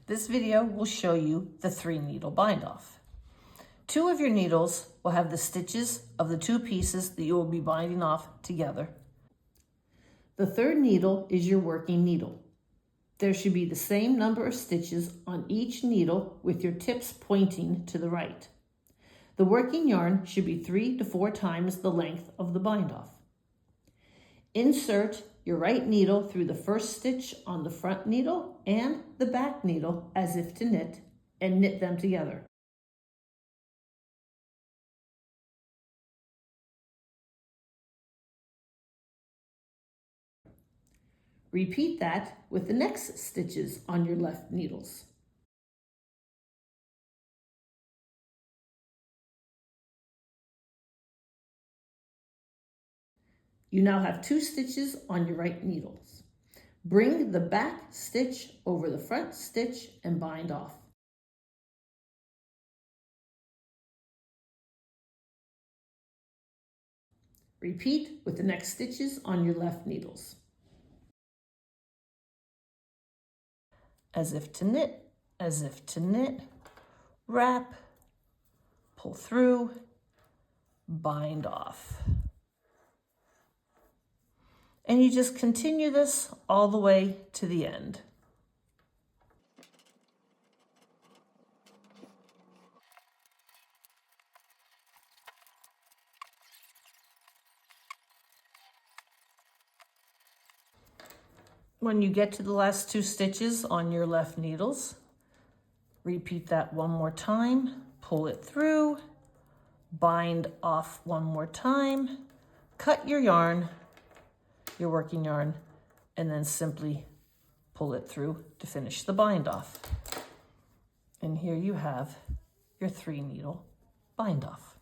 This video will show you the 3-needle bind off. 2 of your needles will have the stitches of the 2 pieces that you will be binding off together. The 3rd needle is your working needle. There should be the same number of stitches on each needle with your tips pointing to the right. The working yarn should be 3 to 4 times the length of the bind off. Insert your right needle through the first stitch on the front needle and the back needle as if to knit, and knit them together. Repeat that with the next stitches on your left needles. You now have 2 stitches on your right needles. Bring the back stitch over the front stitch and bind off. Repeat with the next stitches on your left needles. As if to knit, as if to knit, wrap, pull through, bind off. And you just continue this all the way to the end. When you get to the last 2 stitches on your left needles, repeat that one more time, pull it through, bind off one more time, cut your yarn, your working yarn, and then simply pull it through to finish the bind off. And here you have your 3-needle bind off.